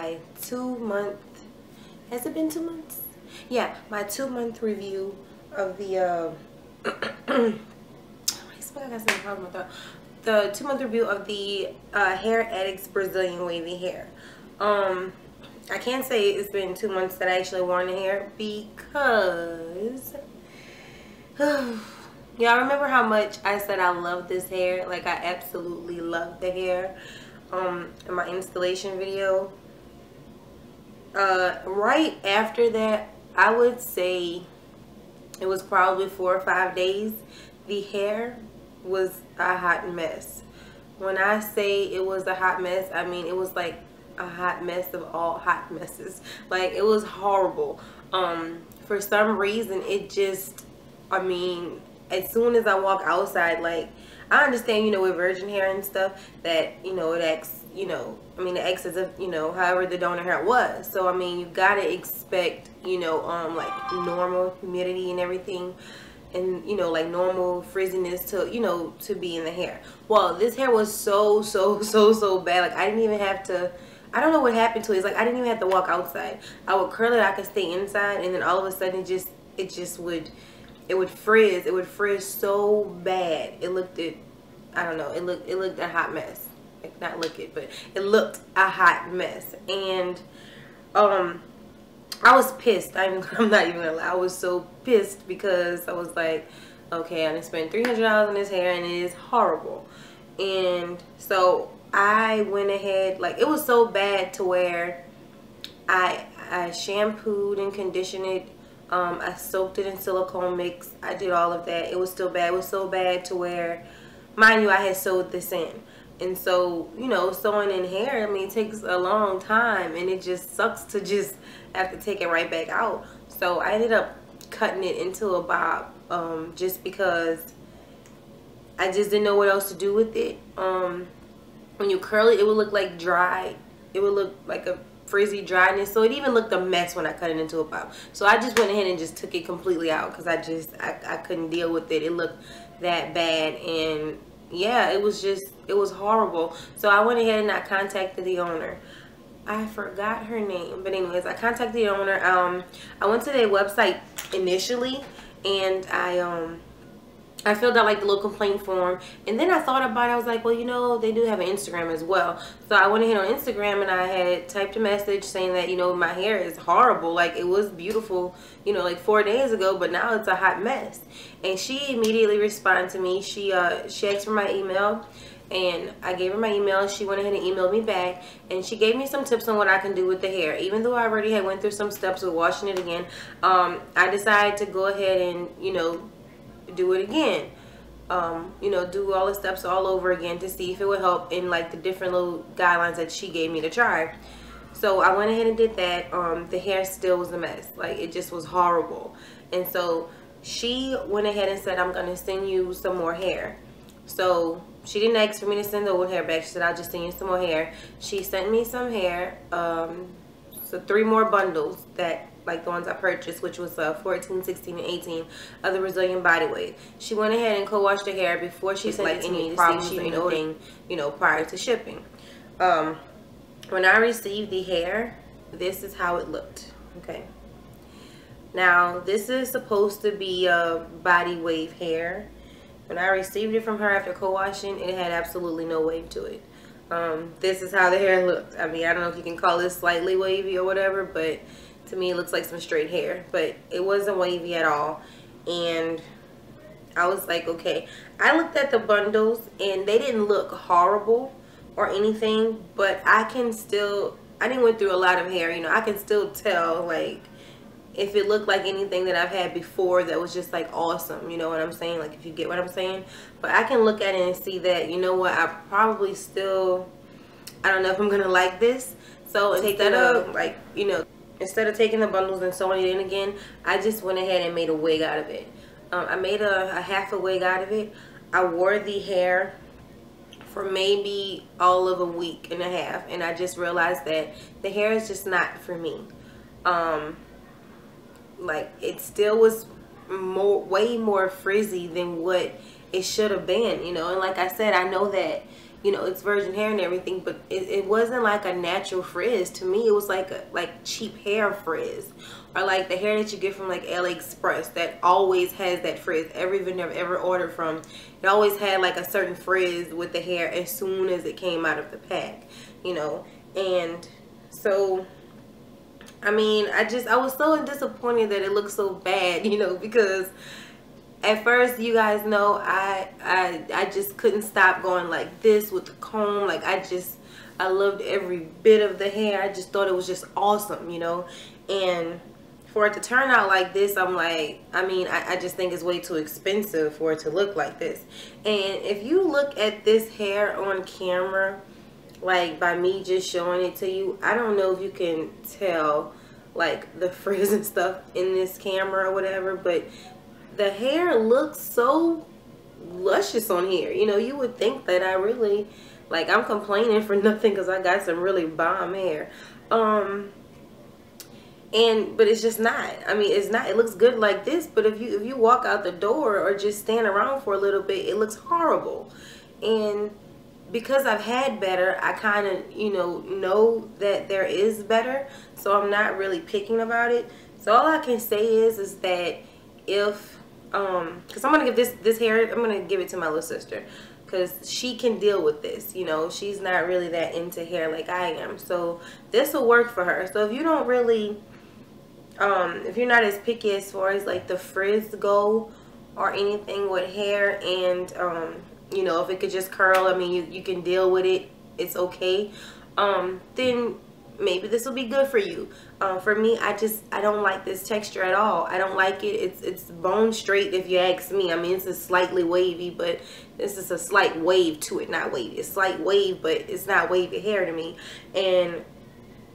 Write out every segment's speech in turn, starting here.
my 2-month, has it been 2 months? Yeah, my 2-month review of the the 2-month review of the Hair Addicts Brazilian wavy hair. I can't say it's been 2 months that I actually worn the hair because y'all remember how much I said I love this hair? Like, I absolutely love the hair in my installation video. Right after that, I would say it was probably 4 or 5 days, the hair was a hot mess. When I say it was a hot mess, I mean it was like a hot mess of all hot messes. Like, it was horrible. For some reason, it just, I mean, as soon as I walk outside, like, I understand, you know, with virgin hair and stuff, that, you know, it acts, you know, I mean, it acts as if, you know, however the donor hair was. So, I mean, you gotta expect, you know, like, normal humidity and everything, and, you know, like, normal frizziness to, you know, to be in the hair. Well, this hair was so bad. Like, I didn't even have to, I don't know what happened to it. It's like I didn't even have to walk outside. I would curl it, I could stay inside, and then all of a sudden it would frizz. It would frizz so bad. It looked at, I don't know, it looked a hot mess. Like, not look it, but it looked a hot mess. And I was pissed. I'm not even gonna lie. I was so pissed because I was like, okay, I done spent $300 on this hair and it is horrible. And so I went ahead, like, it was so bad to where I shampooed and conditioned it. I soaked it in silicone mix. I did all of that. It was still bad. It was so bad to where, mind you, I had sewed this in. And so, you know, sewing in hair, I mean, it takes a long time, and it just sucks to just have to take it right back out. So I ended up cutting it into a bob, just because I just didn't know what else to do with it. When you curl it, it would look like dry. It would look like a frizzy dryness. So it even looked a mess when I cut it into a bob. So I just went ahead and just took it completely out because I couldn't deal with it. It looked that bad, and yeah, it was horrible. So I went ahead and I contacted the owner. I forgot her name, but anyways, I contacted the owner. I went to their website initially, and I filled out like the little complaint form, and then I thought about it. I was like, well, you know, they do have an Instagram as well. So I went ahead on Instagram and I had typed a message saying that, you know, my hair is horrible. Like, it was beautiful, you know, like 4 days ago, but now it's a hot mess. And she immediately responded to me. She asked for my email, and I gave her my email. She went ahead and emailed me back, and she gave me some tips on what I can do with the hair. Even though I already had went through some steps of washing it again, I decided to go ahead and, you know, do it again. You know, do all the steps all over again to see if it would help in like the different little guidelines that she gave me to try. So I went ahead and did that. The hair still was a mess. Like, it just was horrible. And so she went ahead and said, I'm gonna send you some more hair. So she didn't ask for me to send the old hair back. She said, I'll just send you some more hair. She sent me some hair, so 3 more bundles, that like the ones I purchased, which was 14, 16, and 18 of the Brazilian body wave. She went ahead and co-washed the hair before she sent it to me to see if she knew anything, you know, prior to shipping. When I received the hair, this is how it looked. Okay. Now, this is supposed to be a body wave hair. When I received it from her after co-washing, it had absolutely no wave to it. This is how the hair looked. I mean, I don't know if you can call this slightly wavy or whatever, but to me it looks like some straight hair. But it wasn't wavy at all. And I was like, okay. I looked at the bundles and they didn't look horrible or anything, but I can still, I didn't went through a lot of hair, you know, I can still tell like if it looked like anything that I've had before that was just like awesome, you know what I'm saying? Like, if you get what I'm saying. But I can look at it and see that, you know what, I probably still, I don't know if I'm gonna like this. So instead of like, you know, instead of taking the bundles and sewing it in again, I just went ahead and made a wig out of it. I made a half a wig out of it. I wore the hair for maybe all of a week and a half, and I just realized that the hair is just not for me. Like, it still was way more frizzy than what it should have been, you know. And like I said, I know that you know, it's virgin hair and everything, but it wasn't like a natural frizz. To me, it was like a cheap hair frizz, or like the hair that you get from like AliExpress that always has that frizz. Every vendor I've ever ordered from, it always had like a certain frizz with the hair as soon as it came out of the pack, you know. And so, I mean, I was so disappointed that it looked so bad, you know, because at first, you guys know, I just couldn't stop going like this with the comb. Like, I loved every bit of the hair. I just thought it was just awesome, you know. And for it to turn out like this, I'm like, I mean, I just think it's way too expensive for it to look like this. And if you look at this hair on camera, like by me just showing it to you, I don't know if you can tell like the frizz and stuff in this camera or whatever, but the hair looks so luscious on here. You know, you would think that I really, like, I'm complaining for nothing because I got some really bomb hair. But it's just not. I mean, it's not. It looks good like this, but if you walk out the door or just stand around for a little bit, it looks horrible. And because I've had better, I kind of, you know that there is better, so I'm not really picking about it. So all I can say is that if because I'm gonna give this hair, I'm gonna give it to my little sister because she can deal with this, you know. She's not really that into hair like I am, so this will work for her. So if you don't really if you're not as picky as far as like the frizz go or anything with hair, and you know, if it could just curl, I mean, you can deal with it, it's okay, then maybe this will be good for you. For me, I don't like this texture at all. I don't like it. It's bone straight if you ask me. I mean, it's a slightly wavy, but this is a slight wave to it. Not wavy, it's slight wave, but it's not wavy hair to me. And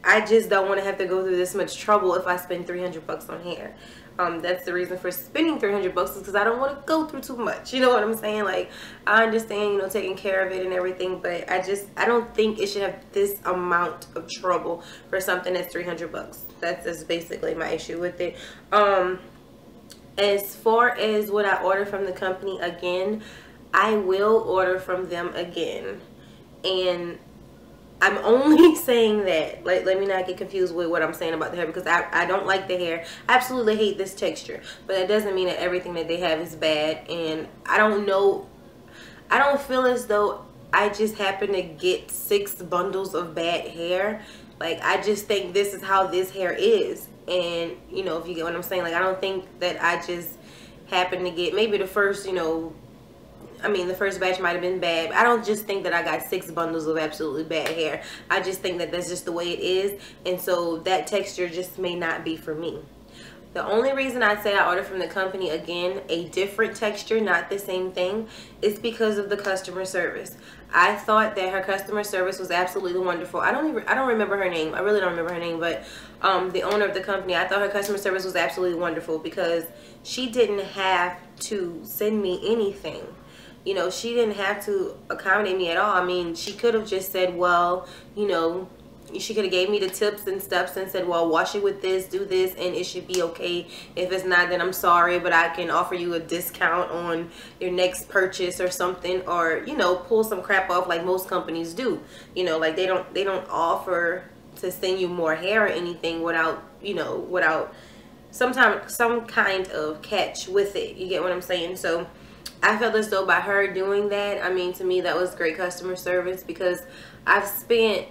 I just don't want to have to go through this much trouble if I spend 300 bucks on hair. That's the reason for spending 300 bucks, is because I don't want to go through too much. You know what I'm saying? Like, I understand, you know, taking care of it and everything, but I don't think it should have this amount of trouble for something that's 300 bucks. That's basically my issue with it. As far as what I order from the company, again, I will order from them again. And I'm only saying that, like, let me not get confused with what I'm saying about the hair, because I don't like the hair. I absolutely hate this texture, but that doesn't mean that everything that they have is bad. And I don't know, I don't feel as though I just happen to get 6 bundles of bad hair. Like, I just think this is how this hair is. And, you know, if you get what I'm saying, like, I don't think that I just happen to get, maybe the first, you know, I mean, the first batch might have been bad. I don't just think that I got 6 bundles of absolutely bad hair. I just think that that's just the way it is. And so that texture just may not be for me. The only reason I say I ordered from the company, again, a different texture, not the same thing, is because of the customer service. I thought that her customer service was absolutely wonderful. I don't remember her name. I really don't remember her name, but the owner of the company, I thought her customer service was absolutely wonderful because she didn't have to send me anything. You know, she didn't have to accommodate me at all. I mean, she could have just said, well, you know, she could have gave me the tips and steps and said, well, wash it with this, do this, and it should be okay. If it's not, then I'm sorry, but I can offer you a discount on your next purchase or something, or, you know, pull some crap off like most companies do. You know, like they don't offer to send you more hair or anything without, you know, without some kind of catch with it. You get what I'm saying? So I felt as though by her doing that, I mean, to me, that was great customer service, because I've spent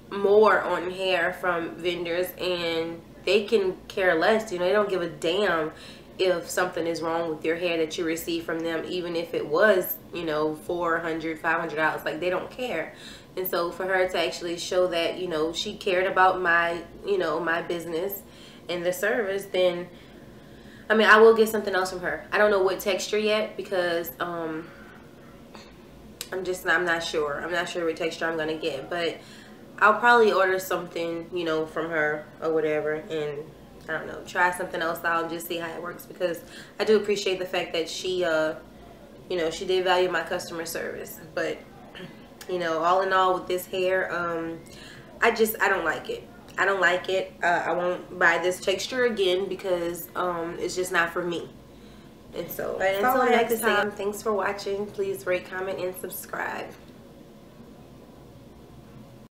more on hair from vendors and they can care less. You know, they don't give a damn if something is wrong with your hair that you receive from them, even if it was, you know, $400, $500. Like, they don't care. And so for her to actually show that, you know, she cared about my, you know, my business and the service, then I mean, I will get something else from her. I don't know what texture yet, because I'm not sure. I'm not sure what texture I'm gonna get, but I'll probably order something, you know, from her or whatever, and I don't know, try something else out and just see how it works, because I do appreciate the fact that she, you know, she did value my customer service. But, you know, all in all with this hair, I don't like it. I don't like it. I won't buy this texture again because it's just not for me. And so, until next time, thanks for watching. Please rate, comment, and subscribe.